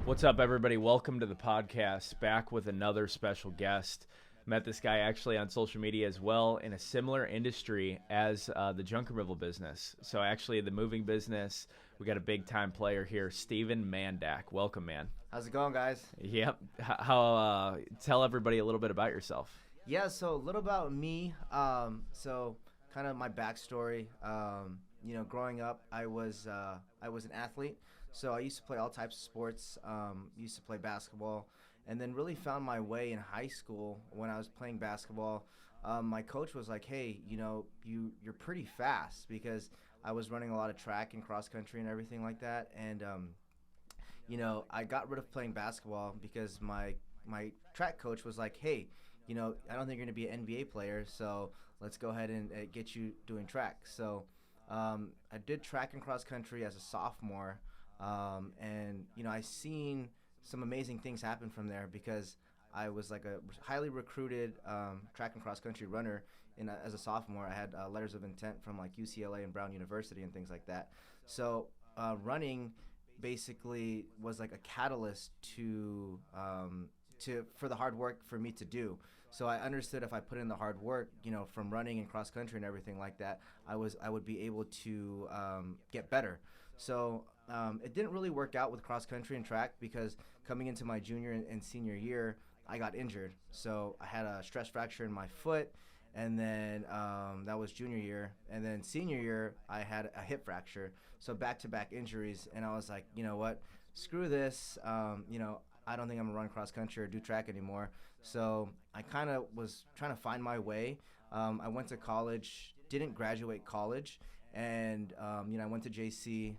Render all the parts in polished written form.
What's up, everybody? Welcome to the podcast. Back with another special guest. Met this guy actually on social media as well in a similar industry as the junk removal business. So actually the moving business, we got a big time player here, Steven Mandeck. Welcome, man. How's it going, guys? Yep. Tell everybody a little bit about yourself. Yeah, so a little about me. So kind of my backstory. Growing up, I was an athlete. So I used to play all types of sports. Used to play basketball, and then really found my way in high school when I was playing basketball. My coach was like, "Hey, you're pretty fast," because I was running a lot of track and cross country and everything like that. And I got rid of playing basketball because my track coach was like, "Hey, I don't think you're going to be an NBA player, so let's go ahead and get you doing track." So I did track and cross country as a sophomore. I seen some amazing things happen from there because I was like a highly recruited track and cross country runner. As a sophomore, I had letters of intent from like UCLA and Brown University and things like that. So running basically was like a catalyst for the hard work for me to do. So I understood if I put in the hard work, from running and cross country and everything like that, I would be able to get better. So it didn't really work out with cross country and track because coming into my junior and senior year, I got injured. So I had a stress fracture in my foot, and then that was junior year. And then senior year, I had a hip fracture. So back-to-back injuries, and I was like, you know what, screw this. I don't think I'm gonna run cross country or do track anymore. So I kind of was trying to find my way. I went to college, didn't graduate college. And, I went to JC,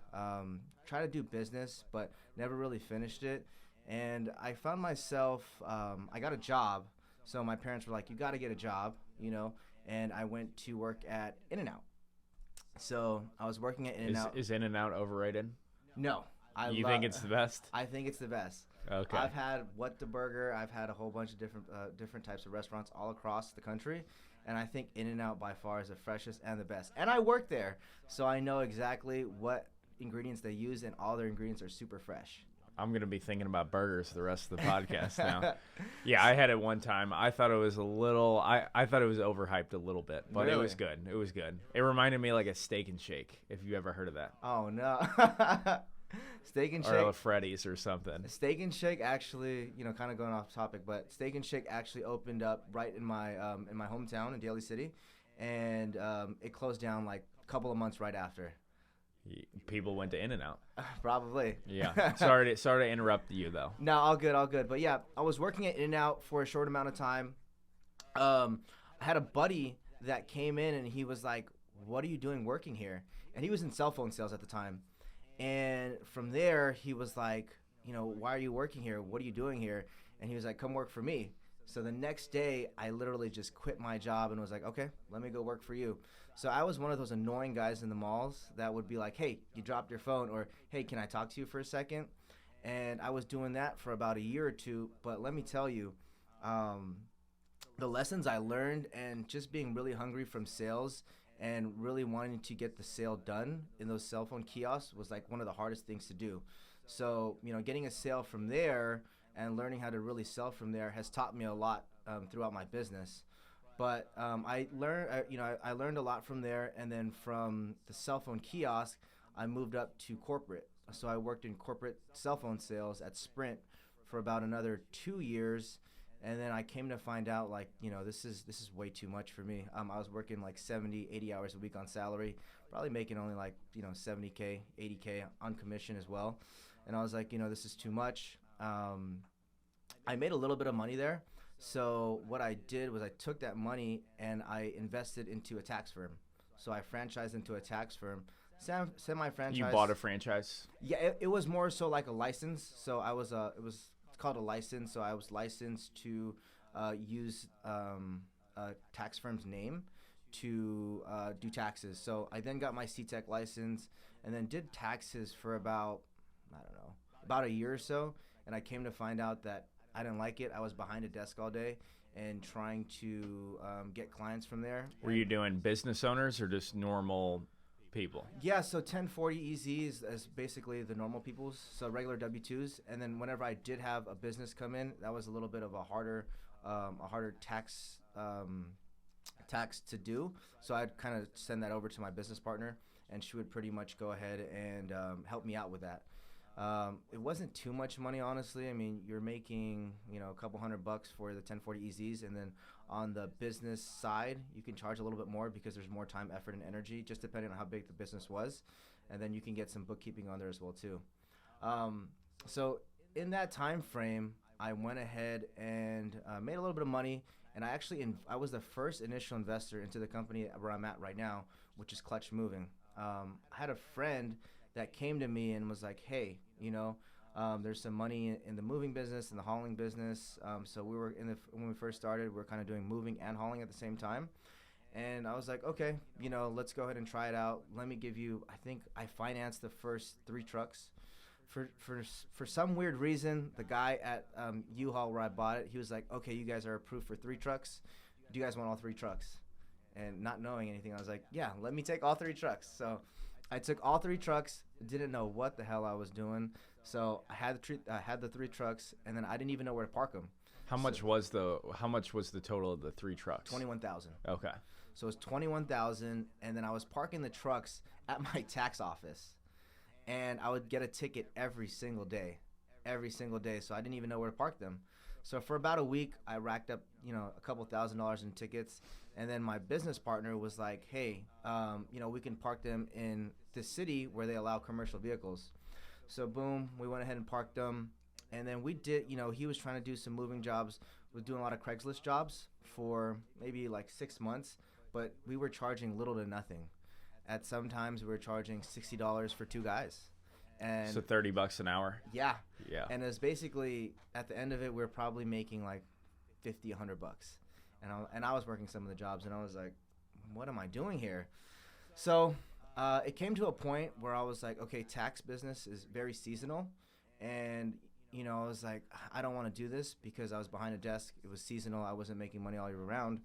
tried to do business, but never really finished it. And I found myself, I got a job. So my parents were like, you got to get a job, and I went to work at In-N-Out. So I was working at In-N-Out. Is In-N-Out overrated? No. You think it's the best? I think it's the best. Okay. I've had What the Burger. I've had a whole bunch of different types of restaurants all across the country. And I think In-N-Out by far is the freshest and the best. And I work there, so I know exactly what ingredients they use, and all their ingredients are super fresh. I'm going to be thinking about burgers the rest of the podcast now. Yeah, I had it one time. I thought it was I thought it was overhyped a little bit, but Really? It was good. It was good. It reminded me like a Steak and Shake, if you ever heard of that. Oh, no. Steak and Shake. Or a Freddy's or something. Steak and Shake actually, kind of going off topic, but Steak and Shake actually opened up right in my hometown in Daly City, and it closed down like a couple of months right after. People went to In-N-Out. Probably. Yeah. Sorry to interrupt you, though. No, all good. But yeah, I was working at In-N-Out for a short amount of time. I had a buddy that came in, and he was like, "What are you doing working here?" And he was in cell phone sales at the time. And from there, he was like, "Why are you working here? What are you doing here?" And he was like, "Come work for me." So the next day, I literally just quit my job and was like, "Okay, let me go work for you." So I was one of those annoying guys in the malls that would be like, "Hey, you dropped your phone," or "Hey, can I talk to you for a second?" And I was doing that for about a year or two. But let me tell you, the lessons I learned, and just being really hungry from sales and really wanting to get the sale done in those cell phone kiosks was like one of the hardest things to do. So, getting a sale from there and learning how to really sell from there has taught me a lot throughout my business. But I learned a lot from there, and then from the cell phone kiosk, I moved up to corporate. So I worked in corporate cell phone sales at Sprint for about another 2 years. And then I came to find out, this is way too much for me. I was working like 70, 80 hours a week on salary, probably making only like, 70K, 80K on commission as well. And I was like, this is too much. I made a little bit of money there. So what I did was I took that money and I invested into a tax firm. So I franchised into a tax firm, semi-franchise. You bought a franchise? Yeah, it was more so like a license. So it was called a license. So I was licensed to use a tax firm's name to do taxes. So I then got my CTEC license and then did taxes for about a year or so. And I came to find out that I didn't like it. I was behind a desk all day and trying to get clients from there. Were you doing business owners or just normal people. Yeah, so 1040 EZ is basically the normal people's, so regular W-2s. And then whenever I did have a business come in, that was a little bit of a harder tax to do. So I'd kind of send that over to my business partner, and she would pretty much go ahead and help me out with that. It wasn't too much money, honestly. I mean, you're making, a couple $100 for the 1040 EZs, and then on the business side, you can charge a little bit more because there's more time, effort, and energy, just depending on how big the business was. And then you can get some bookkeeping on there as well too. So in that time frame, I went ahead and made a little bit of money, and I was the first initial investor into the company where I'm at right now, which is Clutch Moving. I had a friend that came to me and was like, hey, there's some money in the moving business and the hauling business. So we were when we first started, we were kind of doing moving and hauling at the same time. And I was like, okay, let's go ahead and try it out. Let me give you, I think I financed the first 3 trucks. For some weird reason, the guy at U-Haul where I bought it, he was like, okay, you guys are approved for 3 trucks. Do you guys want all 3 trucks? And not knowing anything, I was like, yeah, let me take all 3 trucks. So I took all 3 trucks, didn't know what the hell I was doing. So I had the 3 trucks, and then I didn't even know where to park them. How much was the total of the 3 trucks? $21,000. Okay. So it was $21,000, and then I was parking the trucks at my tax office, and I would get a ticket every single day. So I didn't even know where to park them. So for about a week, I racked up, a couple $1,000s in tickets. And then my business partner was like, hey, we can park them in the city where they allow commercial vehicles. So boom, we went ahead and parked them. And then we did, he was trying to do some moving jobs. We were doing a lot of Craigslist jobs for maybe like 6 months, but we were charging little to nothing. At some times we were charging $60 for 2 guys. And so $30 an hour. Yeah. Yeah. And it was basically, at the end of it, we were probably making like $50, $100. And I was working some of the jobs, and I was like, what am I doing here? So it came to a point where I was like, okay, tax business is very seasonal. And, I was like, I don't want to do this because I was behind a desk. It was seasonal. I wasn't making money all year round.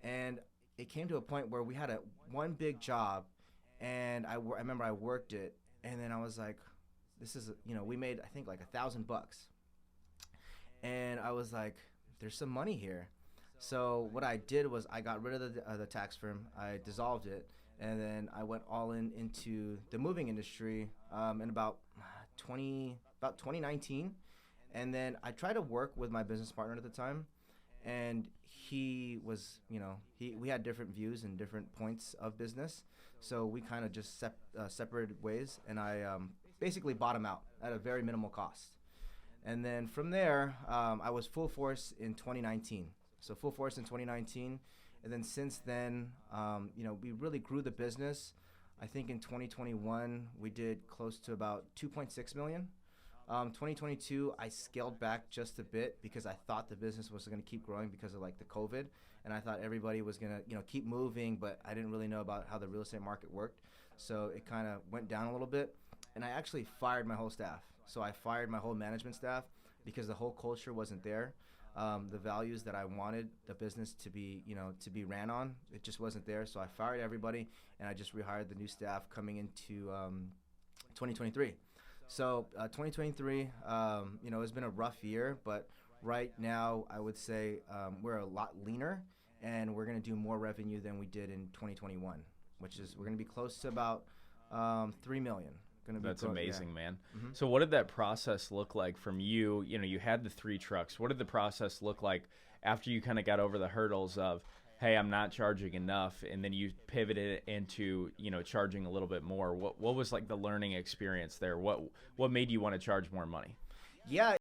And it came to a point where we had one big job, and I remember I worked it. And then I was like, this is, we made, I think, like $1,000. And I was like, there's some money here. So what I did was I got rid of the tax firm. I dissolved it. And then I went all into the moving industry in about 2019. And then I tried to work with my business partner at the time. And he was, we had different views and different points of business. So we kind of just separated ways, and I basically bought him out at a very minimal cost. And then from there, I was full force in 2019. So full force in 2019. And then since then, we really grew the business. I think in 2021, we did close to about 2.6 million. 2022, I scaled back just a bit because I thought the business was going to keep growing because of like the COVID, and I thought everybody was going to keep moving, but I didn't really know about how the real estate market worked. So it kind of went down a little bit, and I actually fired my whole staff. So I fired my whole management staff because the whole culture wasn't there. The values that I wanted the business to be ran on, it just wasn't there. So I fired everybody, and I just rehired the new staff coming into 2023. So 2023, it's been a rough year, but right now I would say we're a lot leaner, and we're going to do more revenue than we did in 2021, which is we're going to be close to about 3 million. That's amazing, man. Mm-hmm. So what did that process look like from you? You had the 3 trucks. What did the process look like after you kind of got over the hurdles of, hey, I'm not charging enough, and then you pivoted into, charging a little bit more? What was like the learning experience there? What made you want to charge more money? Yeah.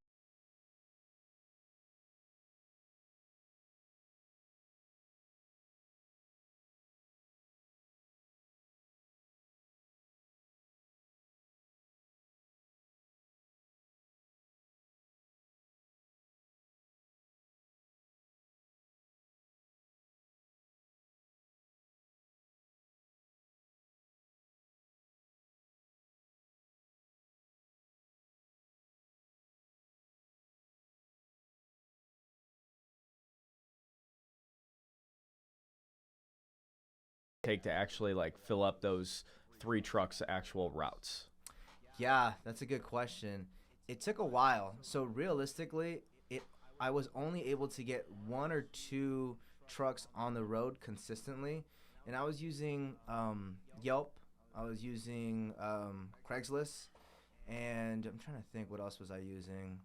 Take to actually like fill up those 3 trucks actual routes? Yeah, that's a good question. It took a while. So realistically, I was only able to get 1 or 2 trucks on the road consistently, and I was using Yelp. I was using Craigslist, and I'm trying to think what else was I using.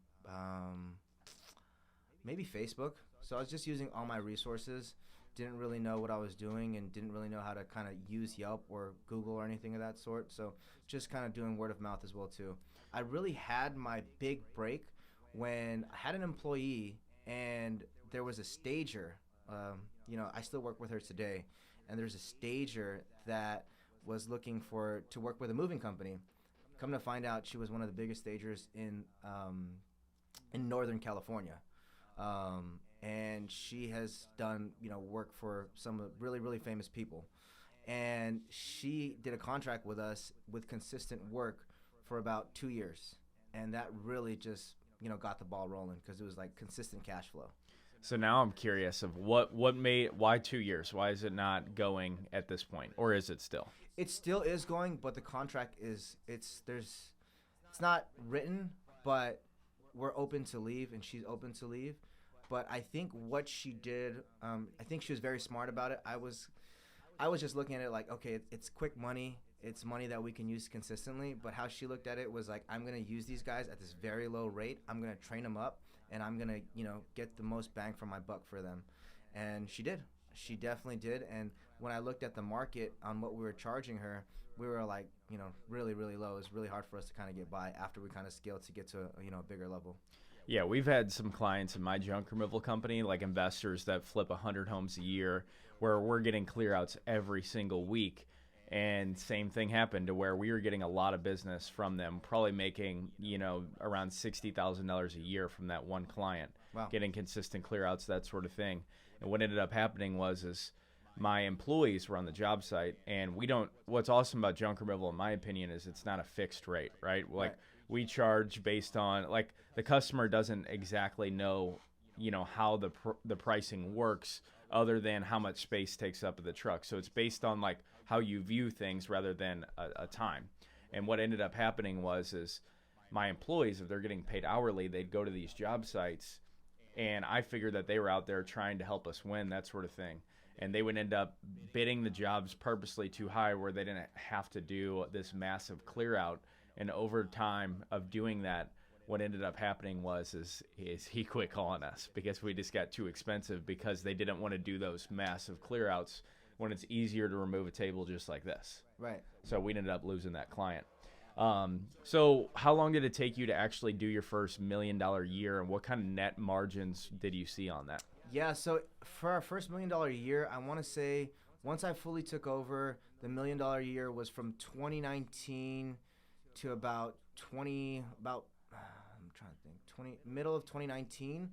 Maybe Facebook. So I was just using all my resources. Didn't really know what I was doing and didn't really know how to kind of use Yelp or Google or anything of that sort. So just kind of doing word of mouth as well too. I really had my big break when I had an employee and there was a stager. I still work with her today, and there's a stager that was looking to work with a moving company. Come to find out, she was one of the biggest stagers in Northern California. And she has done, work for some really, really famous people. And she did a contract with us with consistent work for about 2 years. And that really just, got the ball rolling because it was like consistent cash flow. So now I'm curious of why 2 years? Why is it not going at this point? Or is it still? It still is going, but the contract it's not written, but we're open to leave and she's open to leave. But I think what she did, I think she was very smart about it. I was just looking at it like, okay, it's quick money. It's money that we can use consistently. But how she looked at it was like, I'm going to use these guys at this very low rate. I'm going to train them up, and I'm going to, get the most bang for my buck for them. And she did. She definitely did. And when I looked at the market on what we were charging her, we were like, really, really low. It was really hard for us to kind of get by after we kind of scaled to get to, a bigger level. Yeah, we've had some clients in my junk removal company, like investors that flip 100 homes a year, where we're getting clear outs every single week. And same thing happened to where we were getting a lot of business from them, probably making, around $60,000 a year from that one client. Wow. Getting consistent clear outs, that sort of thing. And what ended up happening is my employees were on the job site, and what's awesome about junk removal, in my opinion, is it's not a fixed rate, right? Like, right. We charge based on, like, the customer doesn't exactly know, how the pricing works other than how much space takes up of the truck. So it's based on, like, how you view things rather than a time. And what ended up happening is my employees, if they're getting paid hourly, they'd go to these job sites, and I figured that they were out there trying to help us win, that sort of thing. And they would end up bidding the jobs purposely too high where they didn't have to do this massive clear out. And over time of doing that, what ended up happening is he quit calling us because we just got too expensive because they didn't want to do those massive clear outs when it's easier to remove a table just like this. Right. So we ended up losing that client. So how long did it take you to actually do your first $1 million year, and what kind of net margins did you see on that? Yeah, so for our first $1 million year, I want to say once I fully took over, the $1 million year was from 2019 to about middle of 2019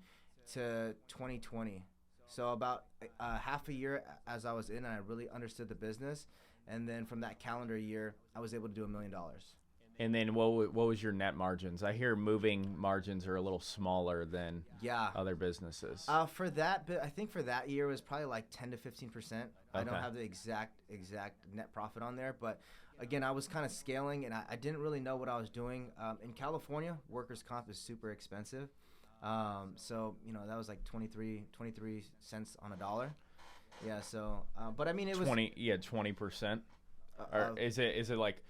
to 2020. So about half a year as I was in, and I really understood the business. And then from that calendar year, I was able to do $1 million. And then what was your net margins? I hear moving margins are a little smaller than other businesses. For that, I think for that year it was probably like 10 to 15%. Okay. I don't have the exact net profit on there, but again, I was kind of scaling, and I didn't really know what I was doing. In California, workers' comp is super expensive. So, that was like 23 cents on a dollar. Yeah, so, but I mean, it was 20%. Or is it like,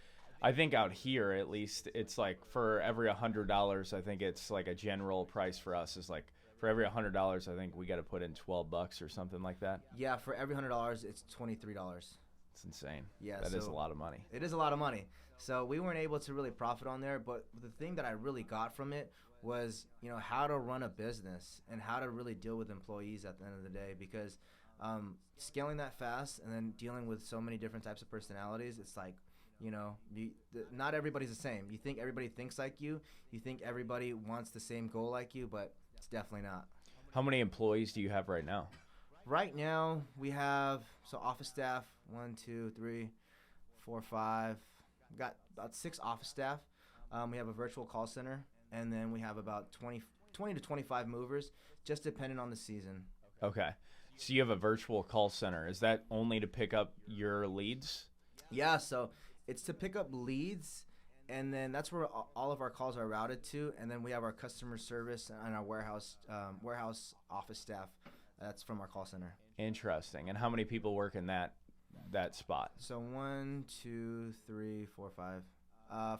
I think out here, at least, it's like for every $100, I think it's like a general price for us is like, for every $100, I think we got to put in $12 or something like that. Yeah, for every $100, it's $23. It's insane. Yeah, that is a lot of money. It is a lot of money. So we weren't able to really profit on there, but the thing that I really got from it was, how to run a business and how to really deal with employees at the end of the day, because scaling that fast and then dealing with so many different types of personalities, it's like, not everybody's the same. You think everybody thinks like you think everybody wants the same goal like you, but it's definitely not. How many employees do you have right now? Right now, we have, office staff, 1, 2, 3, 4, 5. We've got about 6 office staff. We have a virtual call center, and then we have about 20 to 25 movers, just depending on the season. Okay. So you have a virtual call center. Is that only to pick up your leads? Yeah, so It's to pick up leads, and then that's where all of our calls are routed to. And then we have our customer service and our warehouse office staff. That's from our call center. Interesting. And how many people work in that spot? So 1, 2, 3, 4, 5.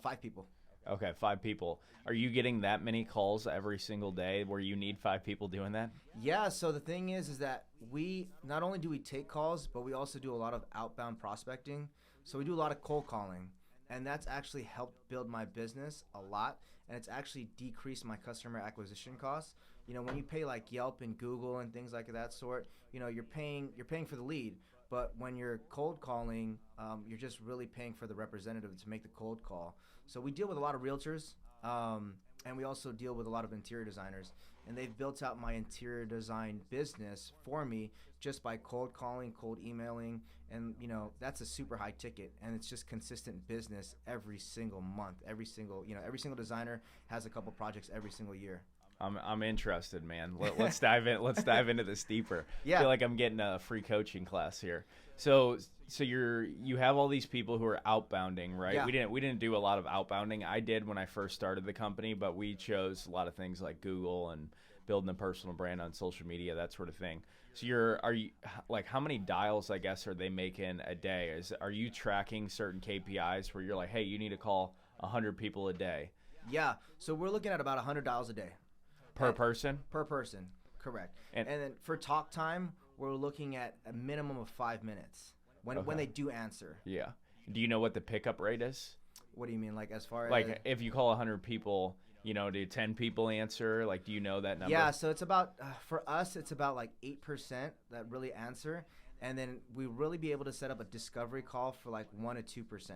5 people. Okay, 5 people. Are you getting that many calls every single day where you need 5 people doing that? Yeah, so the thing is that we not only do we take calls, but we also do a lot of outbound prospecting. So we do a lot of cold calling, and that's actually helped build my business a lot, and it's actually decreased my customer acquisition costs. You know, when you pay like Yelp and Google and things like that sort, you know, you're paying for the lead. But when you're cold calling, you're just really paying for the representative to make the cold call. So we deal with a lot of realtors, and we also deal with a lot of interior designers. And they've built out my interior design business for me just by cold calling, cold emailing. And, you know, that's a super high ticket. And it's just consistent business every single month. Every single designer has a couple projects every single year. I'm interested, man. Let's dive in. Let's dive into this deeper. Yeah. I feel like I'm getting a free coaching class here. So you have all these people who are outbounding, right? Yeah. We didn't do a lot of outbounding. I did when I first started the company, but we chose a lot of things like Google and building a personal brand on social media, that sort of thing. So are you like, how many dials, I guess, are they making a day? Are you tracking certain KPIs where you're like, hey, you need to call 100 people a day? Yeah. So we're looking at about 100 dials a day. Per person? Per person, correct. And then for talk time, we're looking at a minimum of 5 minutes when they do answer. Yeah. Do you know what the pickup rate is? What do you mean, like as far as? Like if you call 100 people, you know, do 10 people answer? Like, do you know that number? Yeah, so it's about, for us, it's about like 8% that really answer. And then we really be able to set up a discovery call for like 1 to 2%.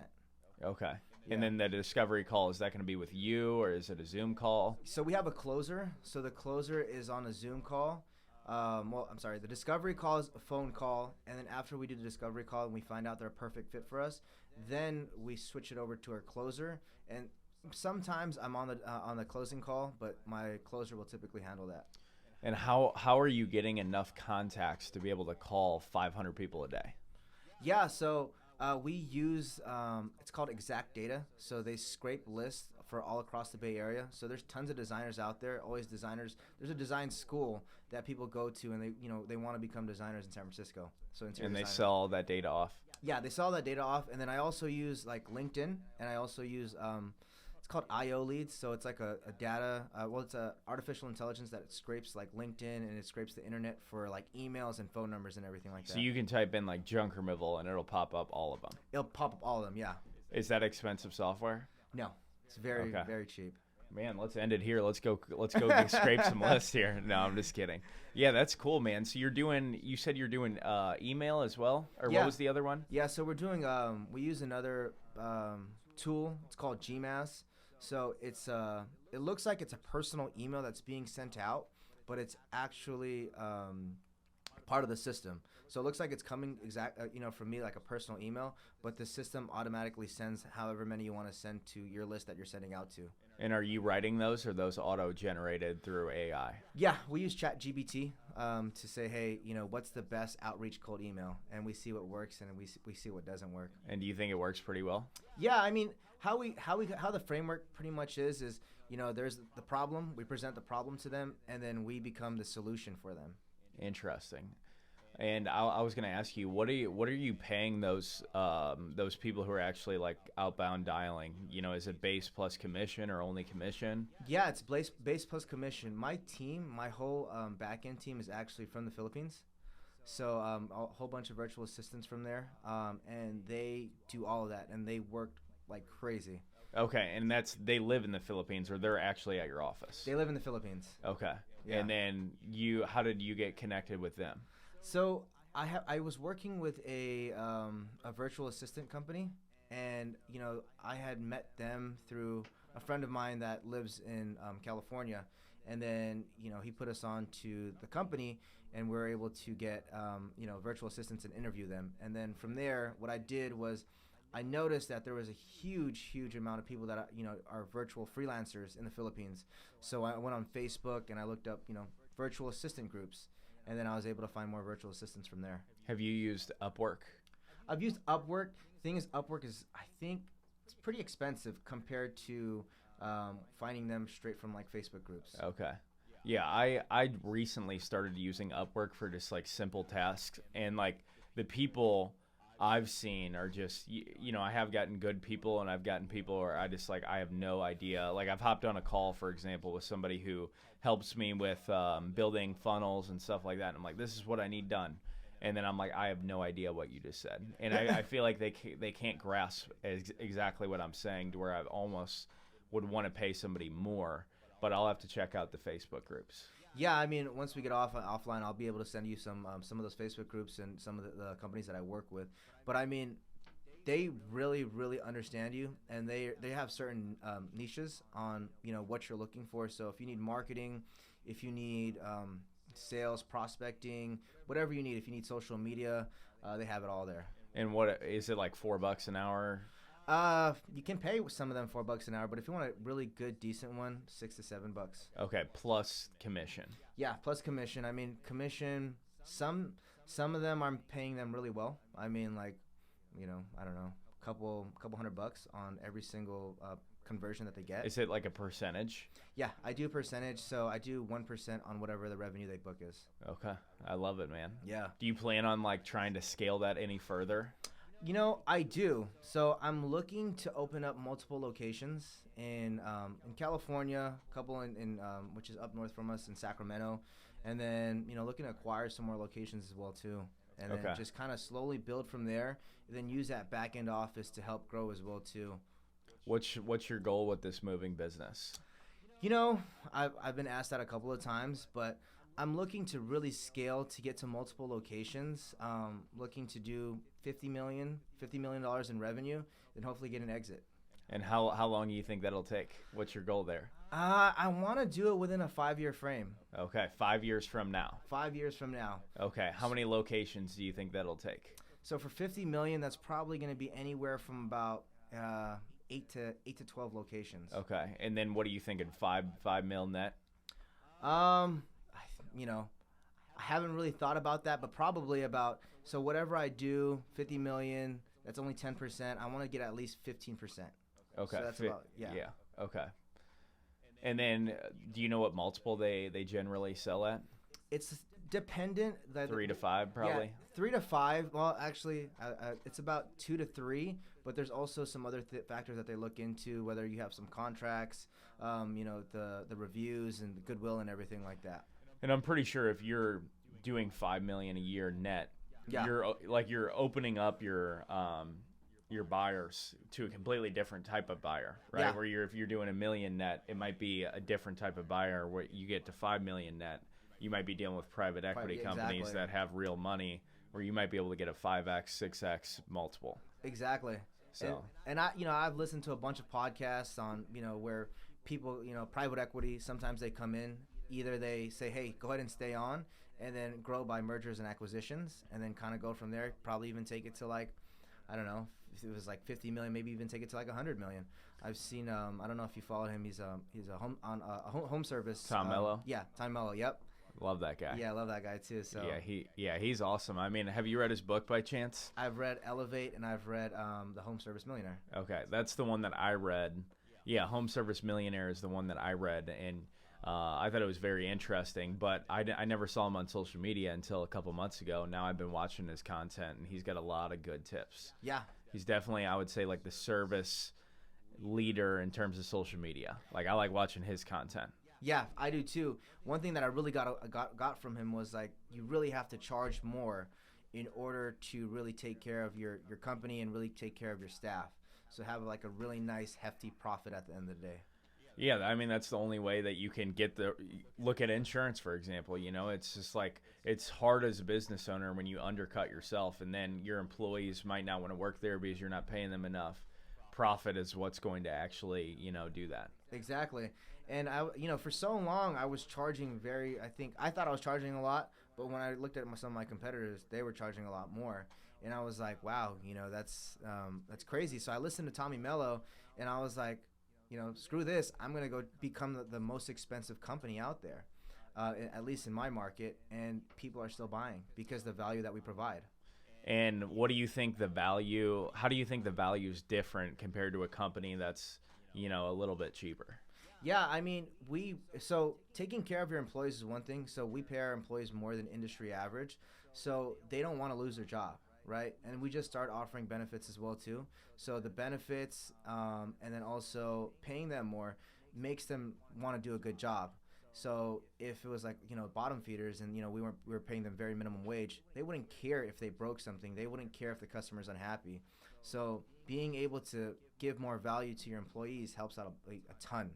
Okay. Yeah. And then the discovery call, is that going to be with you or is it a Zoom call? So we have a closer. So the closer is on a Zoom call. The discovery call is a phone call. And then after we do the discovery call and we find out they're a perfect fit for us, then we switch it over to our closer. And sometimes I'm on the closing call, but my closer will typically handle that. And how are you getting enough contacts to be able to call 500 people a day? Yeah, so we use, it's called exact data. So they scrape lists for all across the Bay Area. So there's tons of designers out there, always designers. There's a design school that people go to, and they want to become designers in San Francisco. So interior and they designers. sell all that data off? Yeah, they sell that data off. And then I also use like LinkedIn, and I also use, it's called IO leads. So it's like a data, it's a artificial intelligence that it scrapes like LinkedIn, and it scrapes the internet for like emails and phone numbers and everything like that. So you can type in like junk removal and it'll pop up all of them? It'll pop up all of them, yeah. Is that expensive software? No, it's very, very cheap. Man, let's end it here. Let's go scrape some lists here. No, I'm just kidding. Yeah, that's cool, man. So you said you're doing email as well? Or Yeah. What was the other one? Yeah, so we're doing, we use another tool. It's called Gmass. So it looks like it's a personal email that's being sent out, but it's actually part of the system. So it looks like it's coming from me like a personal email, but the system automatically sends however many you want to send to your list that you're sending out to. And are you writing those, or those auto-generated through AI? Yeah, we use ChatGPT to say, hey, what's the best outreach cold email, and we see what works and we see what doesn't work. And do you think it works pretty well? Yeah, I mean, how the framework pretty much is there's the problem, we present the problem to them, and then we become the solution for them. Interesting. And I was going to ask you, what are you paying those people who are actually like outbound dialing? Is it base plus commission or only commission? Yeah, it's base plus commission. My team, my whole back end team is actually from the Philippines. So a whole bunch of virtual assistants from there, and they do all of that, and they work like crazy. Okay, and they live in the Philippines, or they're actually at your office? They live in the Philippines. Okay, yeah. And then how did you get connected with them? So I was working with a virtual assistant company, and I had met them through a friend of mine that lives in California, and then he put us on to the company, and we were able to get virtual assistants and interview them. And then from there, what I did was I noticed that there was a huge amount of people that are virtual freelancers in the Philippines. So I went on Facebook and I looked up virtual assistant groups. And then I was able to find more virtual assistants from there. Have you used Upwork? I've used Upwork. The thing is, Upwork is, I think, it's pretty expensive compared to finding them straight from like Facebook groups. Okay. Yeah, I recently started using Upwork for just like simple tasks, and like the people I've seen are just I have gotten good people, and I've gotten people where I just like I have no idea. Like I've hopped on a call, for example, with somebody who helps me with building funnels and stuff like that, and I'm like, this is what I need done. And then I'm like, I have no idea what you just said, and I feel like they can't grasp exactly what I'm saying, to where I almost would want to pay somebody more, but I'll have to check out the Facebook groups. Yeah, I mean, once we get offline, I'll be able to send you some of those Facebook groups and some of the companies that I work with. But I mean, they really, really understand you, and they have certain niches on what you're looking for. So if you need marketing, if you need sales, prospecting, whatever you need, if you need social media, they have it all there. And what is it, like $4 an hour? You can pay some of them $4 an hour, but if you want a really good, decent one, $6 to $7. Okay, plus commission. Yeah, plus commission. I mean, commission. Some of them I'm paying them really well. I mean, like, I don't know, couple $100 on every single conversion that they get. Is it like a percentage? Yeah, I do percentage, so I do 1% on whatever the revenue they book is. Okay, I love it, man. Yeah. Do you plan on like trying to scale that any further? I do. So I'm looking to open up multiple locations in California, a couple in which is up north from us in Sacramento, and then looking to acquire some more locations as well too, and then just kind of slowly build from there, and then use that back end office to help grow as well too. What's your goal with this moving business? I've been asked that a couple of times, but I'm looking to really scale to get to multiple locations. Looking to do $50 million in revenue, and hopefully get an exit. And how long do you think that'll take? What's your goal there? I want to do it within a 5-year frame. Okay, 5 years from now. 5 years from now. Okay, how many locations do you think that'll take? So for $50 million, that's probably going to be anywhere from about 8 to 12 locations. Okay, and then what are you thinking? $5 mil net? I haven't really thought about that, but probably about, so whatever I do, 50 million, that's only 10%. I want to get at least 15%. Okay. So that's about, yeah. Yeah. Okay. And then, do you know what multiple they generally sell at? It's dependent. 3 to 5, probably. Yeah, 3 to 5. Well, actually, it's about 2 to 3. But there's also some other factors that they look into, whether you have some contracts, the reviews and the goodwill and everything like that. And I'm pretty sure if you're doing $5 million a year net, you're opening up your buyers to a completely different type of buyer, right? Yeah. Where if you're doing $1 million net, it might be a different type of buyer. Where you get to $5 million net, you might be dealing with private equity companies that have real money, where you might be able to get a 5x, 6x multiple. Exactly. So and I've listened to a bunch of podcasts on where people private equity, sometimes they come in, either they say, hey, go ahead and stay on, and then grow by mergers and acquisitions, and then kind of go from there. Probably even take it to like, I don't know, if it was like 50 million, maybe even take it to like 100 million. I've seen I don't know if you follow him. He's a home service. Tom Mello. Yeah, Tom Mello. Yep. Love that guy. Yeah, I love that guy too. So he's awesome. I mean, have you read his book by chance? I've read Elevate, and I've read The Home Service Millionaire. Okay, that's the one that I read. Yeah, Home Service Millionaire is the one that I read, and I thought it was very interesting. But I never saw him on social media until a couple months ago. Now I've been watching his content, and he's got a lot of good tips. Yeah, he's definitely, I would say, like the service leader in terms of social media. Like I like watching his content. Yeah, I do too. One thing that I really got from him was like, you really have to charge more in order to really take care of your company and really take care of your staff. So have like a really nice hefty profit at the end of the day. Yeah, I mean, that's the only way that you can look at insurance, for example. It's just like, it's hard as a business owner when you undercut yourself, and then your employees might not want to work there because you're not paying them enough. Profit is what's going to actually, do that. Exactly. And for so long I was charging I thought I was charging a lot, but when I looked at some of my competitors, they were charging a lot more. And I was like, wow, that's crazy. So I listened to Tommy Mello, and I was like, screw this. I'm going to go become the most expensive company out there, at least in my market. And people are still buying because of the value that we provide. And what do you think the value, how do you think the value is different compared to a company that's, a little bit cheaper? Yeah, I mean, so taking care of your employees is one thing. So we pay our employees more than industry average. So they don't want to lose their job, right? And we just start offering benefits as well too. So the benefits, and then also paying them more makes them want to do a good job. So if it was like, bottom feeders and, we were paying them very minimum wage, they wouldn't care if they broke something. They wouldn't care if the customer's unhappy. So being able to give more value to your employees helps out a ton.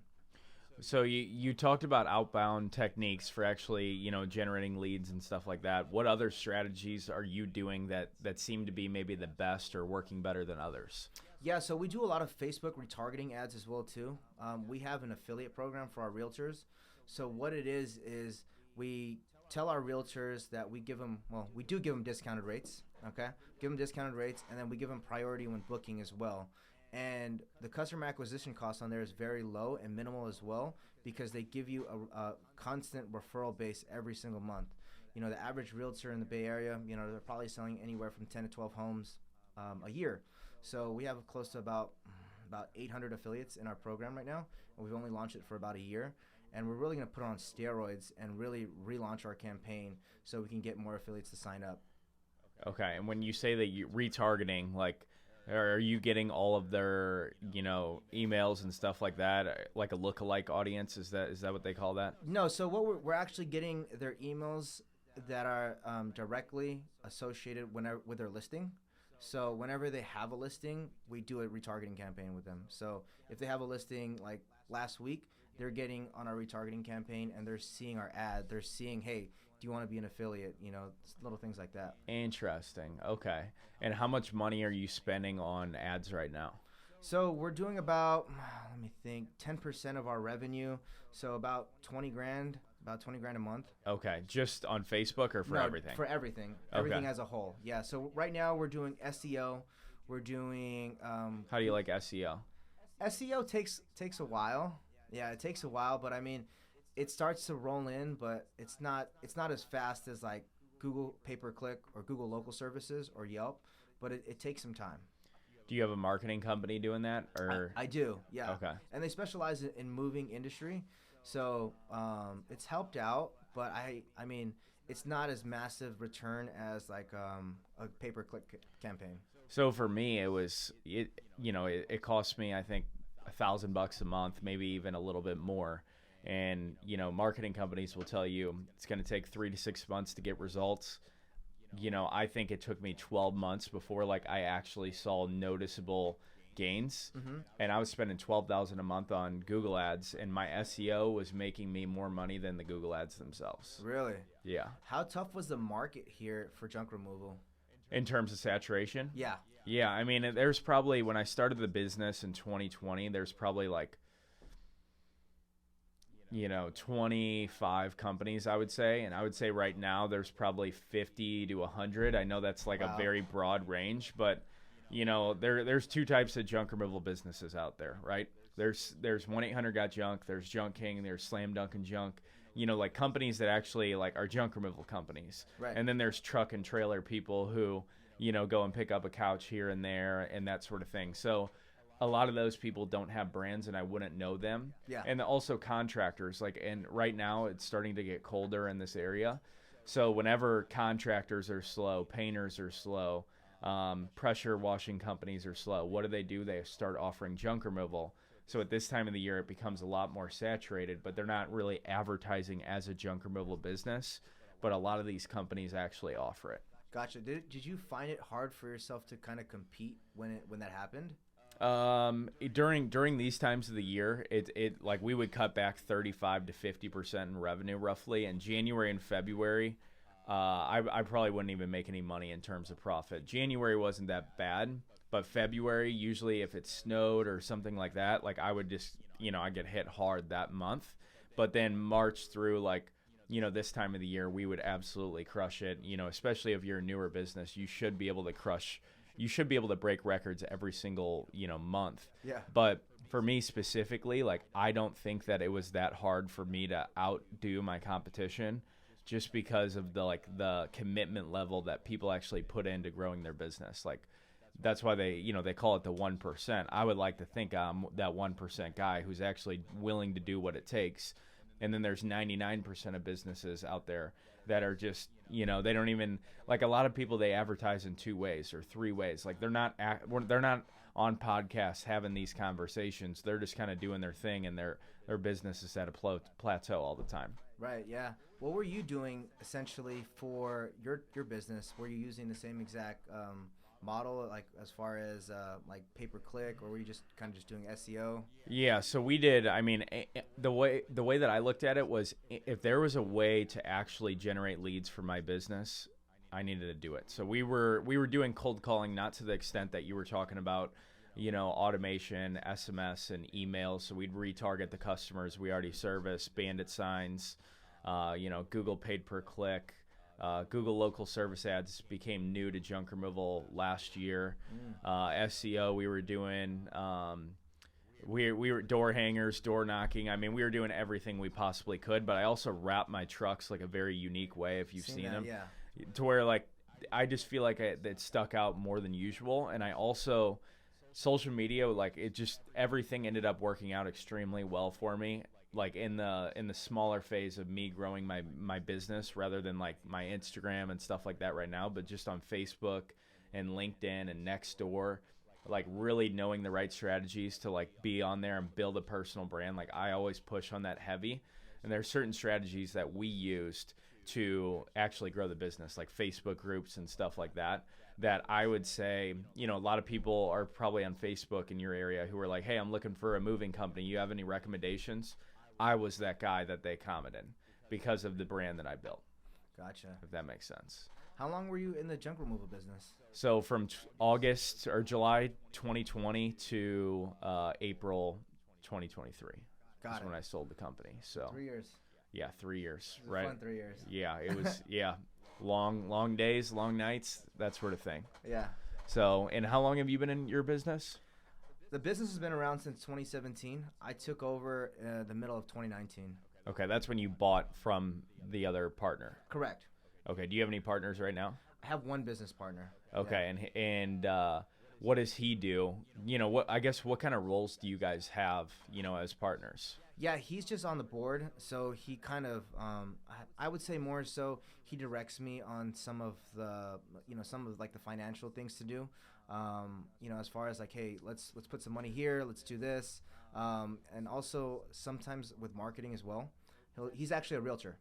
So you talked about outbound techniques for actually, generating leads and stuff like that. What other strategies are you doing that seem to be maybe the best or working better than others? Yeah, so we do a lot of Facebook retargeting ads as well too. We have an affiliate program for our realtors. So what it is we tell our realtors that we do give them discounted rates, okay? Give them discounted rates, and then we give them priority when booking as well. And the customer acquisition cost on there is very low and minimal as well, because they give you a constant referral base every single month. The average realtor in the Bay Area, they're probably selling anywhere from 10 to 12 homes a year. So we have close to about 800 affiliates in our program right now, and we've only launched it for about a year. And we're really going to put it on steroids and really relaunch our campaign so we can get more affiliates to sign up. Okay, and when you say that you retargeting, like, are you getting all of their, emails and stuff like that, like a lookalike audience? Is that what they call that? No, so what we're actually getting their emails that are directly associated with their listing. So whenever they have a listing, we do a retargeting campaign with them. So if they have a listing like last week, they're getting on our retargeting campaign and they're seeing our ad. They're seeing, hey, do you want to be an affiliate? Little things like that. Interesting. Okay. And how much money are you spending on ads right now? So we're doing about, 10% of our revenue. So about 20 grand a month. Okay. Just on Facebook or for everything? For everything. Okay. Everything as a whole. Yeah. So right now we're doing SEO. We're doing. How do you like SEO? SEO takes a while. Yeah, it takes a while, but I mean, it starts to roll in, but it's not as fast as like Google pay-per-click or Google local services or Yelp, but it takes some time. Do you have a marketing company doing that, or? I do, yeah. Okay. And they specialize in moving industry, so it's helped out, but I mean, it's not as massive return as like a pay-per-click campaign. So for me, it cost me, I think, $1,000 a month, maybe even a little bit more. And, marketing companies will tell you it's going to take 3 to 6 months to get results. I think it took me 12 months before I actually saw noticeable gains. Mm-hmm. And I was spending $12,000 a month on Google ads, and my SEO was making me more money than the Google ads themselves. Really? Yeah. How tough was the market here for junk removal? In terms of saturation? Yeah. Yeah, I mean, there's probably, when I started the business in 2020, there's probably 25 companies, I would say. And I would say right now there's probably 50 to 100. I know that's a very broad range, but, there's two types of junk removal businesses out there, right? There's 1-800-GOT-JUNK, there's Junk King, there's Slam Dunk and Junk, companies that actually are junk removal companies. Right. And then there's truck and trailer people who, go and pick up a couch here and there and that sort of thing. So a lot of those people don't have brands and I wouldn't know them. Yeah. And also contractors, and right now it's starting to get colder in this area. So whenever contractors are slow, painters are slow, pressure washing companies are slow, what do? They start offering junk removal. So at this time of the year, it becomes a lot more saturated, but they're not really advertising as a junk removal business. But a lot of these companies actually offer it. Gotcha. Did you find it hard for yourself to kind of compete when that happened? During these times of the year, it we would cut back 35 to 50% in revenue roughly. In January and February, I probably wouldn't even make any money in terms of profit. January wasn't that bad, but February, usually if it snowed or something like that, I would just, I get hit hard that month. But then March through this time of the year, we would absolutely crush it. Especially if you're a newer business, you should be able to break records every single, month. Yeah. But for me specifically, I don't think that it was that hard for me to outdo my competition, just because of the commitment level that people actually put into growing their business. Like that's why they call it the 1%. I would like to think I'm that 1% guy who's actually willing to do what it takes. And then there's 99% of businesses out there that are just, they don't even, like a lot of people, they advertise in 2 ways or 3 ways. Like they're not on podcasts having these conversations. They're just kind of doing their thing, and their business is at a plateau all the time. Right, yeah. What were you doing essentially for your business? Were you using the same exact model, like as far as like pay-per-click, or were you just kind of just doing SEO? Yeah, so we did. I mean, the way that I looked at it was, if there was a way to actually generate leads for my business, I needed to do it. So we were doing cold calling, not to the extent that you were talking about, automation, SMS, and emails. So we'd retarget the customers we already service, bandit signs, Google paid per click. Google local service ads became new to junk removal last year. SEO, we were doing, we were door hangers, door knocking. I mean, we were doing everything we possibly could, but I also wrap my trucks like a very unique way, if you've seen them, yeah. To where like, I just feel like it stuck out more than usual. And I also, social media, like everything ended up working out extremely well for me. Like in the smaller phase of me growing my business, rather than like my Instagram and stuff like that right now, but just on Facebook and LinkedIn and Nextdoor, like really knowing the right strategies to like be on there and build a personal brand. Like I always push on that heavy, and there are certain strategies that we used to actually grow the business, like Facebook groups and stuff like that, that I would say, a lot of people are probably on Facebook in your area who are like, hey, I'm looking for a moving company. You have any recommendations? I was that guy that they commented because of the brand that I built. Gotcha. If that makes sense. How long were you in the junk removal business? So from August or July 2020 to April 2023. That's when I sold the company. So 3 years. Yeah, 3 years. It was right. Fun 3 years. Yeah, it was. Yeah, long days, long nights, that sort of thing. Yeah. So, and how long have you been in your business? The business has been around since 2017. I took over the middle of 2019. Okay, that's when you bought from the other partner. Correct. Okay, do you have any partners right now? I have one business partner. Okay, yeah. and what does he do? What kind of roles do you guys have, as partners? Yeah, he's just on the board, so he kind of, I would say more so he directs me on some of the financial things to do. As far as like, hey, let's put some money here, let's do this, and also sometimes with marketing as well. He's actually a realtor.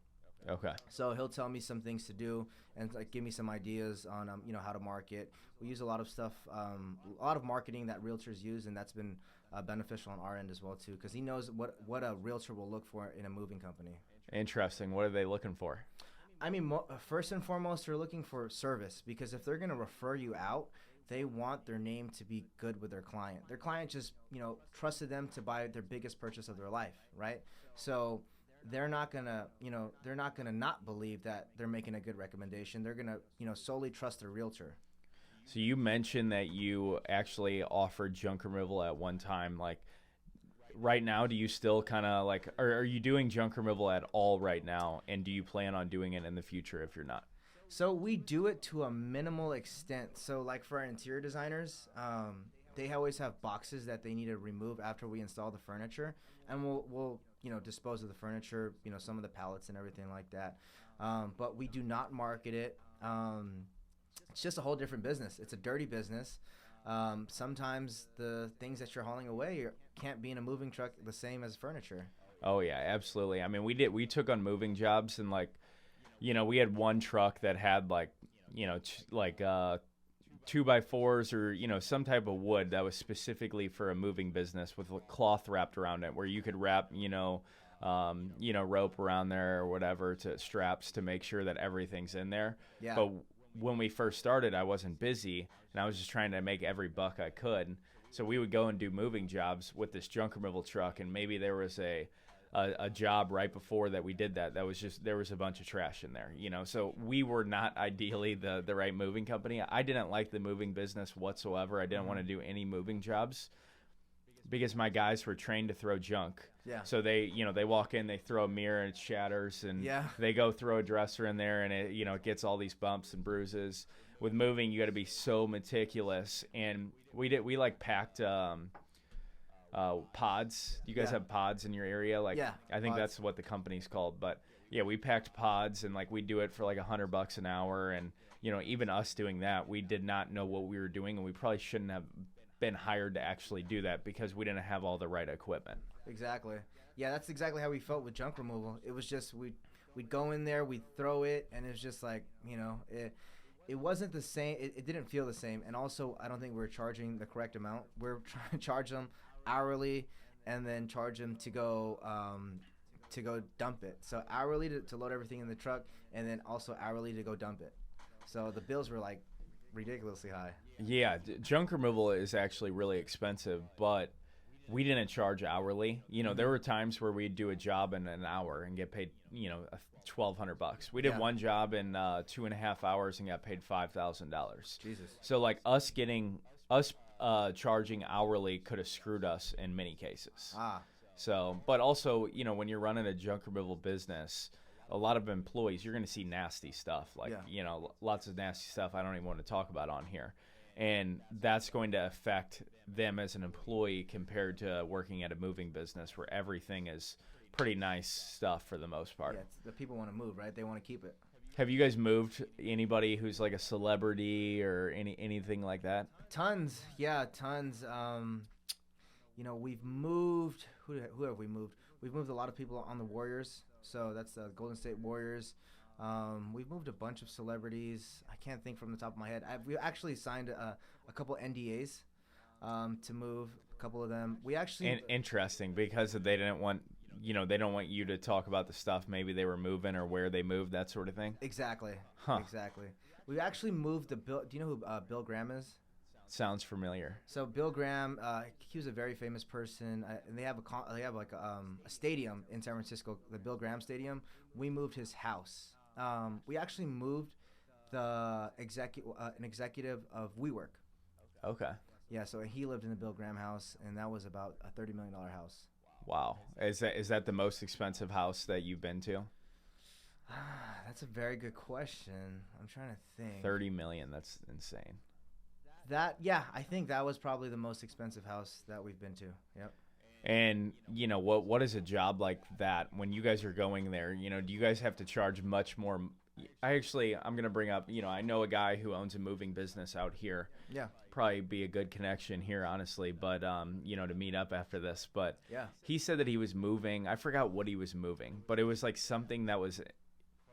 Okay. So he'll tell me some things to do and like give me some ideas on how to market. We use a lot of stuff, a lot of marketing that realtors use, and that's been beneficial on our end as well too, because he knows what a realtor will look for in a moving company. Interesting. What are they looking for? I mean, first and foremost, they're looking for service, because if they're going to refer you out, they want their name to be good with their client. Their client just, trusted them to buy their biggest purchase of their life, right? So they're not gonna not believe that they're making a good recommendation. They're gonna, solely trust their realtor. So you mentioned that you actually offered junk removal at one time. Like right now, do you still kind of like, are you doing junk removal at all right now? And do you plan on doing it in the future if you're not? So we do it to a minimal extent. So like for our interior designers, they always have boxes that they need to remove after we install the furniture, and we'll dispose of the furniture, some of the pallets and everything like that. But we do not market it. It's just a whole different business. It's a dirty business. Sometimes the things that you're hauling away can't be in a moving truck the same as furniture. Oh yeah, absolutely. I mean, we took on moving jobs, and like, we had one truck that had like, 2x4s or, some type of wood that was specifically for a moving business with a cloth wrapped around it, where you could wrap, rope around there or whatever, to straps to make sure that everything's in there. Yeah. But when we first started, I wasn't busy, and I was just trying to make every buck I could. So we would go and do moving jobs with this junk removal truck, and maybe there was a job right before that we did that was just, there was a bunch of trash in there, so we were not ideally the right moving company. I didn't like the moving business whatsoever. I didn't want to do any moving jobs. because my guys were trained to throw junk. Yeah. So they walk in, they throw a mirror and it shatters, and Yeah. they go throw a dresser in there and it gets all these bumps and bruises. With moving, you got to be so meticulous, and we like packed pods. Do you guys have pods in your area? Like, yeah, I think pods. that's what the company's called. But yeah, we packed pods, and like we do it for like $100 an hour. And even us doing that, we did not know what we were doing, and we probably shouldn't have been hired to actually do that because we didn't have all the right equipment. Exactly. Yeah, that's exactly how we felt with junk removal. It was just we'd go in there, we'd throw it, and it was just like it wasn't the same. It didn't feel the same, and also I don't think we're charging the correct amount. We're trying to charge them hourly, and then charge them to go dump it. So hourly to load everything in the truck, and then also hourly to go dump it. So the bills were like ridiculously high. Yeah, junk removal is actually really expensive, but we didn't charge hourly. There were times where we'd do a job in an hour and get paid, $1,200. We did one job in 2.5 hours and got paid $5,000. Jesus. So like us charging hourly could have screwed us in many cases. So, but also, when you're running a junk removal business, a lot of employees, you're going to see nasty stuff, like, lots of nasty stuff I don't even want to talk about on here. And that's going to affect them as an employee compared to working at a moving business where everything is pretty nice stuff for the most part. Yeah, the people want to move, right? They want to keep it. Have you guys moved anybody who's like a celebrity or anything like that? Tons. Yeah, tons. We've moved. Who have we moved? We've moved a lot of people on the Warriors. So that's the Golden State Warriors. We've moved a bunch of celebrities. I can't think from the top of my head. We actually signed a couple NDAs to move. A couple of them. We actually interesting because they didn't want they don't want you to talk about the stuff maybe they were moving or where they moved, that sort of thing. Exactly. Huh. Exactly. We actually moved to Bill. Do you know who Bill Graham is? Sounds familiar. So Bill Graham, he was a very famous person, and they have a stadium in San Francisco, the Bill Graham Stadium. We moved his house. We actually moved an executive of WeWork. Okay. Yeah, so he lived in the Bill Graham house, and that was about a $30 million house. Wow. Is that the most expensive house that you've been to? That's a very good question. I'm trying to think. 30 million. That's insane. I think that was probably the most expensive house that we've been to. Yep. And what is a job like that when you guys are going there? Do you guys have to charge much more? I'm going to bring up, I know a guy who owns a moving business out here. Yeah. Probably be a good connection here, honestly, but to meet up after this. But yeah, he said that he was moving. I forgot what he was moving, but it was like something that was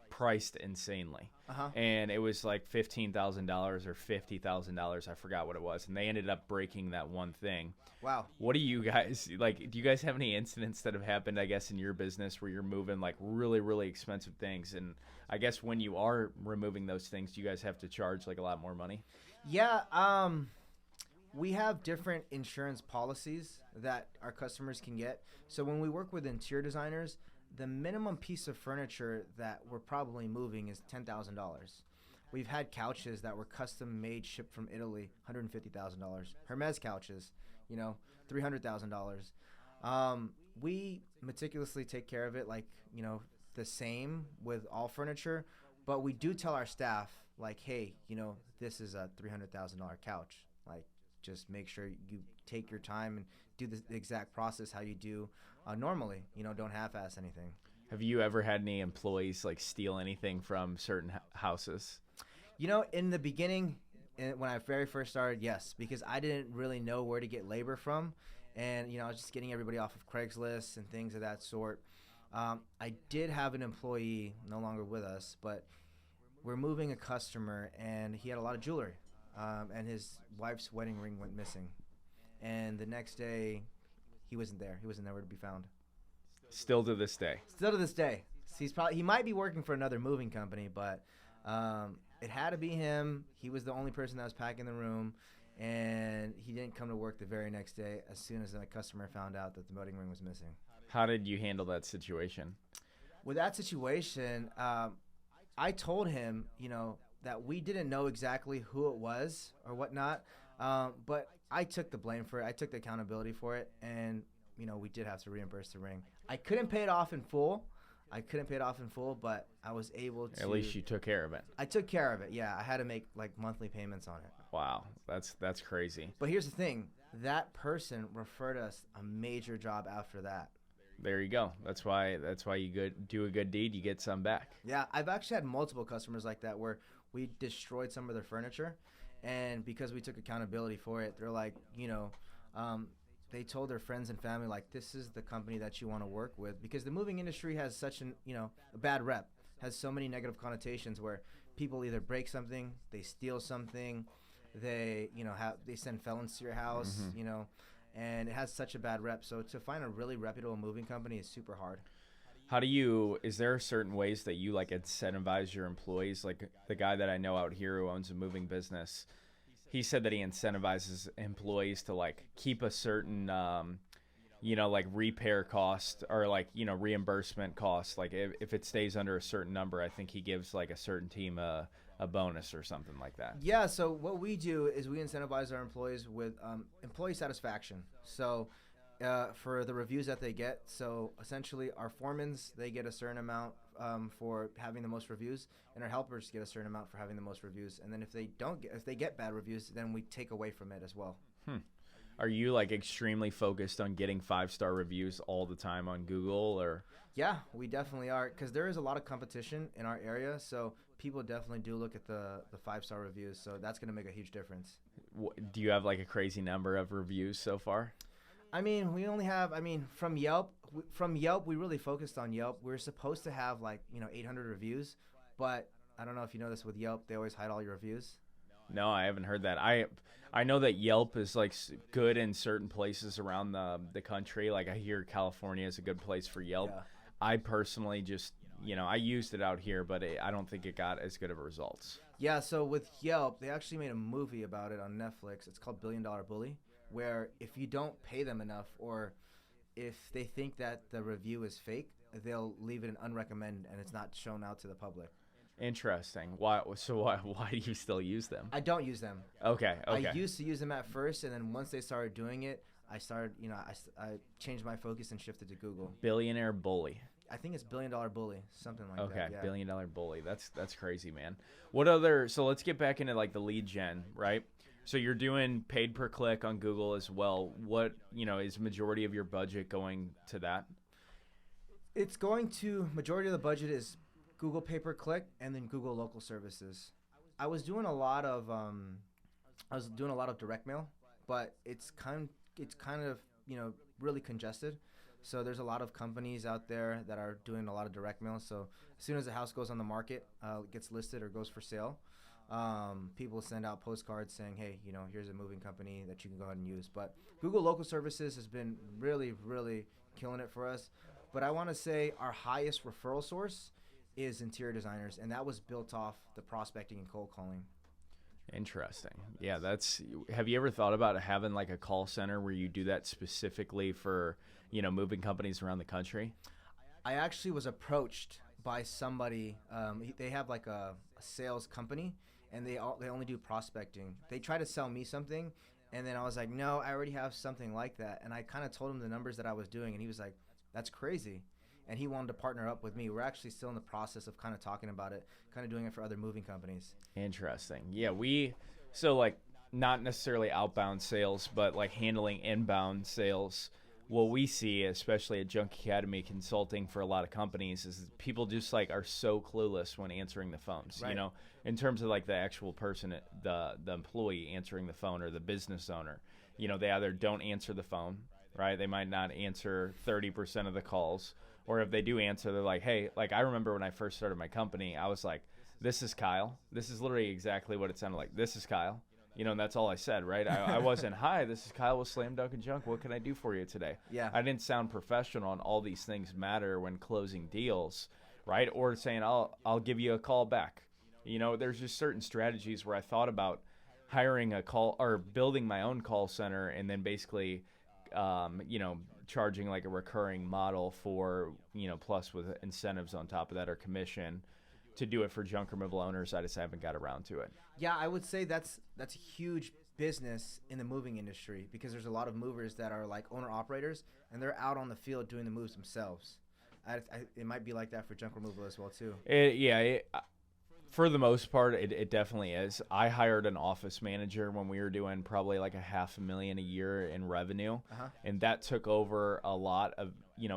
priced insanely. And it was like $15,000 or $50,000. I forgot what it was. And they ended up breaking that one thing. Wow. What do you guys like? Do you guys have any incidents that have happened, I guess, in your business where you're moving like really, really expensive things? And I guess when you are removing those things, do you guys have to charge like a lot more money? Yeah. We have different insurance policies that our customers can get. So when we work with interior designers, the minimum piece of furniture that we're probably moving is $10,000. We've had couches that were custom made, shipped from Italy, $150,000. Hermes couches, $300,000. We meticulously take care of it, like, the same with all furniture, but we do tell our staff, like, hey, this is a $300,000 couch. Like, just make sure you take your time and do the exact process how you do normally. Don't half-ass anything. Have you ever had any employees like steal anything from certain houses? In the beginning, when I very first started, yes, because I didn't really know where to get labor from, and I was just getting everybody off of Craigslist and things of that sort. I did have an employee, no longer with us, but we're moving a customer, and he had a lot of jewelry, and his wife's wedding ring went missing, and the next day, he wasn't there. He wasn't nowhere to be found. Still to this day. Still to this day. He might be working for another moving company, but it had to be him. He was the only person that was packing the room, and he didn't come to work the very next day as soon as the customer found out that the wedding ring was missing. How did you handle that situation? With that situation, I told him, that we didn't know exactly who it was or whatnot. But I took the blame for it. I took the accountability for it, and we did have to reimburse the ring. I couldn't pay it off in full. But I was able to. At least you took care of it. I took care of it. Yeah, I had to make like monthly payments on it. Wow, that's crazy. But here's the thing: that person referred us a major job after that. There you go. That's why you do a good deed, you get some back. Yeah, I've actually had multiple customers like that where we destroyed some of their furniture, and because we took accountability for it, they're like, they told their friends and family, like, this is the company that you want to work with, because the moving industry has such a bad rep, has so many negative connotations where people either break something, they steal something, they send felons to your house, and it has such a bad rep. So to find a really reputable moving company is super hard. Is there certain ways that you like incentivize your employees? Like the guy that I know out here who owns a moving business, he said that he incentivizes employees to like keep a certain, like repair cost or like, reimbursement cost. Like if it stays under a certain number, I think he gives like a certain team a bonus or something like that. Yeah. So what we do is we incentivize our employees with employee satisfaction. So for the reviews that they get. So essentially our foremans, they get a certain amount for having the most reviews, and our helpers get a certain amount for having the most reviews. And then if they get bad reviews, then we take away from it as well. Are you like extremely focused on getting 5-star reviews all the time on Google or? Yeah, we definitely are, because there is a lot of competition in our area. So people definitely do look at the 5-star reviews. So that's going to make a huge difference. Do you have like a crazy number of reviews so far? I mean, we only have, from Yelp, we really focused on Yelp. We were supposed to have 800 reviews, but I don't know if you know this with Yelp, they always hide all your reviews. No, I haven't heard that. I know that Yelp is like good in certain places around the country. Like I hear California is a good place for Yelp. Yeah. I personally just, I used it out here, but I don't think it got as good of results. Yeah, so with Yelp, they actually made a movie about it on Netflix. It's called $1 Billion Bully, where if you don't pay them enough, or if they think that the review is fake, they'll leave it in unrecommended and it's not shown out to the public. Interesting. Why do you still use them? I don't use them. Okay. I used to use them at first, and then once they started doing it, I changed my focus and shifted to Google. Billionaire Bully. I think it's $1 Billion Bully, something like that. Okay, Yeah. $1 Billion Bully. That's crazy, man. So let's get back into like the lead gen, right? So you're doing paid per click on Google as well. What, is majority of your budget going to that? Majority of the budget is Google pay per click and then Google local services. I was doing a lot of direct mail, but it's kind of really congested. So there's a lot of companies out there that are doing a lot of direct mail. So as soon as a house goes on the market, gets listed or goes for sale, people send out postcards saying, hey, here's a moving company that you can go ahead and use. But Google local services has been really, really killing it for us. But I want to say our highest referral source is interior designers, and that was built off the prospecting and cold calling. Interesting. Yeah, have you ever thought about having like a call center where you do that specifically for, moving companies around the country? I actually was approached by somebody. They have like a sales company, and they only do prospecting. They try to sell me something, and then I was like, no, I already have something like that. And I kind of told him the numbers that I was doing, and he was like, that's crazy. And he wanted to partner up with me. We're actually still in the process of kind of talking about it, kind of doing it for other moving companies. Interesting. Yeah, not necessarily outbound sales, but like handling inbound sales. What we see, especially at Junk Academy Consulting for a lot of companies, is people just like are so clueless when answering the phones. Right. In terms of like the actual person, the employee answering the phone or the business owner. They either don't answer the phone, right? They might not answer 30% of the calls. Or if they do answer, they're like, hey, like I remember when I first started my company, I was like, this is Kyle. This is literally exactly what it sounded like. This is Kyle. And that's all I said, right? I wasn't, hi, this is Kyle with Slam Dunk and Junk. What can I do for you today? Yeah. I didn't sound professional, and all these things matter when closing deals, right? Or saying, I'll give you a call back. There's just certain strategies where I thought about hiring a call or building my own call center and then basically, charging like a recurring model for, plus with incentives on top of that or commission to do it for junk removal owners. I just haven't got around to it. Yeah, I would say that's a huge business in the moving industry because there's a lot of movers that are like owner operators and they're out on the field doing the moves themselves. It might be like that for junk removal as well too. For the most part, it definitely is. I hired an office manager when we were doing probably like $500,000 a year in revenue, and that took over a lot of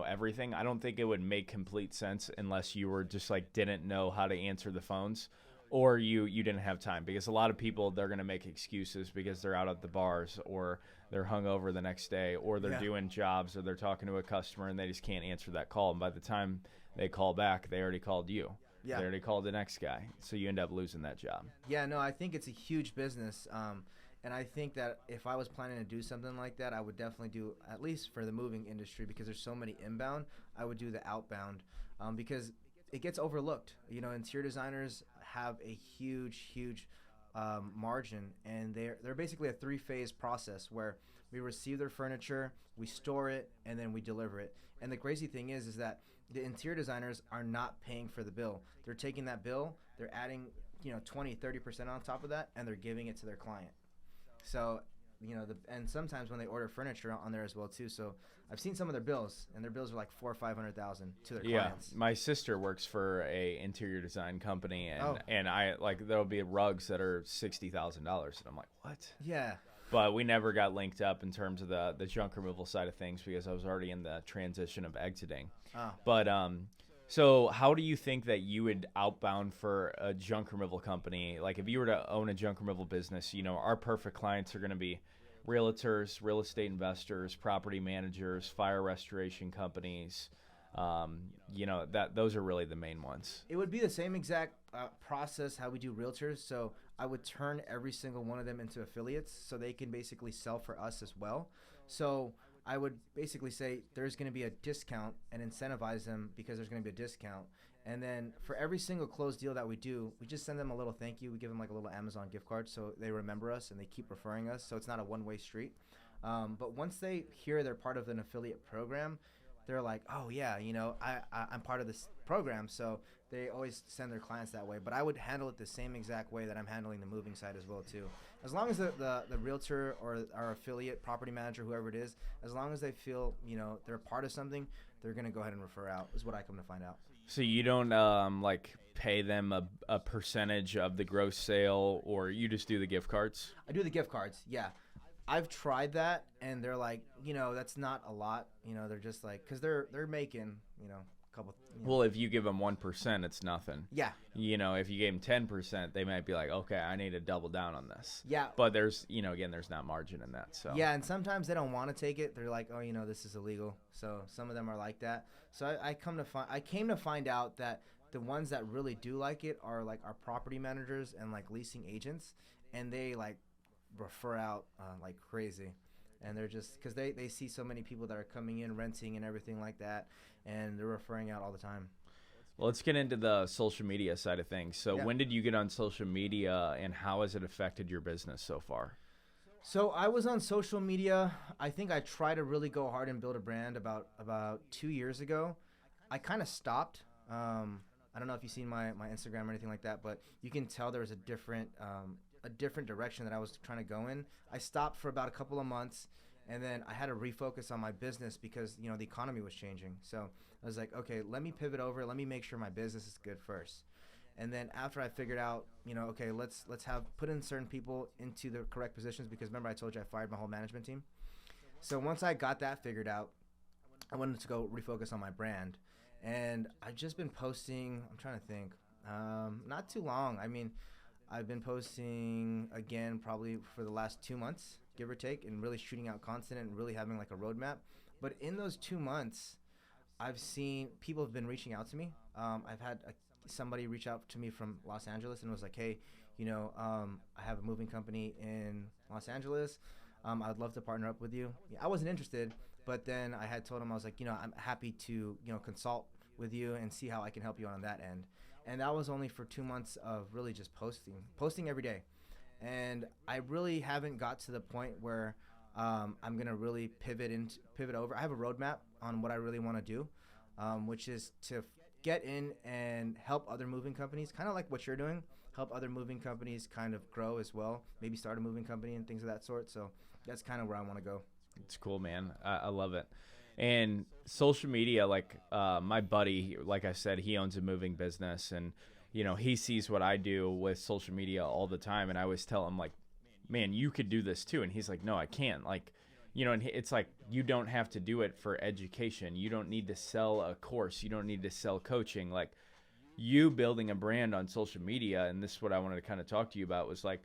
everything. I don't think it would make complete sense unless you were just like didn't know how to answer the phones, or you didn't have time, because a lot of people, they're gonna make excuses because they're out at the bars, or they're hungover the next day, or they're doing jobs, or they're talking to a customer and they just can't answer that call. And by the time they call back, they already called you. Yeah. They already called the next guy, so you end up losing that job. Yeah, no, I think it's a huge business, and I think that if I was planning to do something like that, I would definitely do, at least for the moving industry, because there's so many inbound, I would do the outbound, because it gets overlooked. Interior designers have a huge margin, and they're basically a 3-phase process where we receive their furniture, we store it, and then we deliver it. And the crazy thing is that the interior designers are not paying for the bill. They're taking that bill, they're adding 20-30% on top of that, and they're giving it to their client. So and sometimes when they order furniture on there as well too. So I've seen some of their bills, and their bills are like $400,000 or $500,000 to their clients. My sister works for a interior design company, and I like there'll be rugs that are $60,000, and I'm like, what? Yeah. But we never got linked up in terms of the junk removal side of things because I was already in the transition of exiting. Oh. But so how do you think that you would outbound for a junk removal company? Like if you were to own a junk removal business, our perfect clients are going to be realtors, real estate investors, property managers, fire restoration companies. Those are really the main ones. It would be the same exact process how we do realtors. So I would turn every single one of them into affiliates so they can basically sell for us as well. So I would basically say there's going to be a discount and incentivize them because there's going to be a discount. And then for every single closed deal that we do, we just send them a little thank you. We give them like a little Amazon gift card so they remember us and they keep referring us. So it's not a one-way street. But once they hear they're part of an affiliate program, they're like, oh yeah, I'm part of this program. So they always send their clients that way. But I would handle it the same exact way that I'm handling the moving side as well too. As long as the realtor or our affiliate, property manager, whoever it is, as long as they feel they're a part of something, they're gonna go ahead and refer out. Is what I come to find out. So you don't pay them a percentage of the gross sale, or you just do the gift cards? I do the gift cards. Yeah. I've tried that, and they're like, that's not a lot. They're just like, because they're making, a couple. Well, if you give them 1%, it's nothing. Yeah. If you gave them 10%, they might be like, okay, I need to double down on this. Yeah. But there's, again, there's not margin in that. So. Yeah, and sometimes they don't want to take it. They're like, oh, this is illegal. So some of them are like that. So I came to find out that the ones that really do like it are like our property managers and like leasing agents, and they like refer out like crazy, and they're just because they see so many people that are coming in renting and everything like that, and they're referring out all the time. Well, let's get into the social media side of things. So when did you get on social media, and how has it affected your business so far? So I was on social media. I think I tried to really go hard and build a brand about 2 years ago. I kind of stopped. I don't know if you've seen my Instagram or anything like that, but you can tell there was a different direction that I was trying to go in. I stopped for about a couple of months, and then I had to refocus on my business because the economy was changing. So I was like, okay, let me pivot over. Let me make sure my business is good first. And then after I figured out, okay, let's put in certain people into the correct positions, because remember I told you I fired my whole management team. So once I got that figured out, I wanted to go refocus on my brand. And I've just been posting, I'm trying to think, not too long. I mean, I've been posting again probably for the last 2 months, give or take, and really shooting out content and really having like a roadmap. But in those 2 months, I've seen people have been reaching out to me. I've had somebody reach out to me from Los Angeles and was like, hey, I have a moving company in Los Angeles. I'd love to partner up with you. Yeah, I wasn't interested, but then I had told him, I was like, I'm happy to, consult with you and see how I can help you on that end. And that was only for 2 months of really just posting every day. And I really haven't got to the point where I'm going to really pivot over. I have a roadmap on what I really want to do, which is to get in and help other moving companies, kind of like what you're doing, help other moving companies kind of grow as well, maybe start a moving company and things of that sort. So that's kind of where I want to go. It's cool, man. I love it. And social media, like my buddy, like I said, he owns a moving business, and he sees what I do with social media all the time, and I always tell him, like, man, you could do this too. And he's like, no, I can't. Like, and it's like, you don't have to do it for education. You don't need to sell a course. You don't need to sell coaching. Like, you building a brand on social media, and this is what I wanted to kind of talk to you about, was like,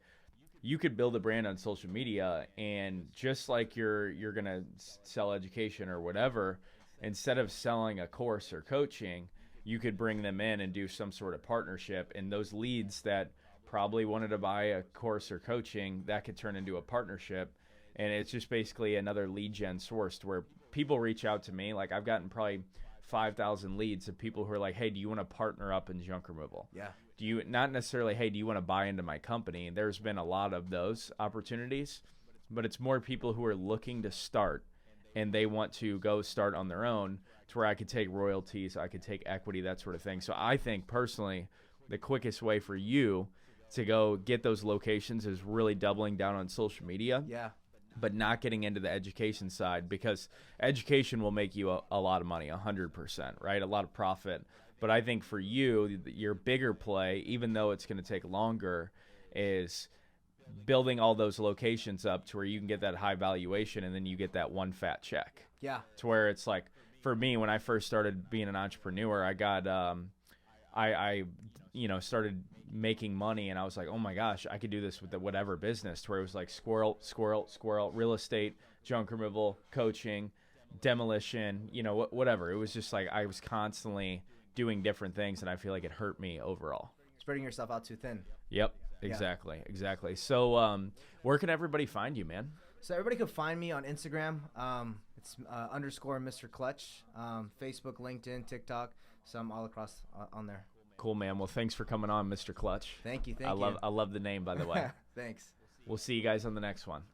you could build a brand on social media, and just like you're going to sell education or whatever, instead of selling a course or coaching, you could bring them in and do some sort of partnership, and those leads that probably wanted to buy a course or coaching, that could turn into a partnership. And it's just basically another lead gen source to where people reach out to me. Like, I've gotten probably 5,000 leads of people who are like, hey, do you want to partner up in junk removal? Yeah. Do you, not necessarily, hey, do you want to buy into my company? There's been a lot of those opportunities, but it's more people who are looking to start, and they want to go start on their own, to where I could take royalties, I could take equity, that sort of thing. So I think personally, the quickest way for you to go get those locations is really doubling down on social media. Yeah. But not getting into the education side, because education will make you a lot of money, 100%, right? A lot of profit. But I think for you, your bigger play, even though it's going to take longer, is building all those locations up to where you can get that high valuation, and then you get that one fat check. Yeah. To where it's like, for me, when I first started being an entrepreneur, I got, I started making money, and I was like, oh my gosh, I could do this with the whatever business, to where it was like squirrel, real estate, junk removal, coaching, demolition, whatever. It was just like I was constantly doing different things, and I feel like it hurt me overall. Spreading yourself out too thin. Yep, exactly. So where can everybody find you, man? So everybody can find me on Instagram. It's _ Mr. Clutch. Facebook, LinkedIn, TikTok. So I'm all across on there. Cool, man. Well, thanks for coming on, Mr. Clutch. Thank you. I love the name, by the way. Thanks. We'll see you guys on the next one.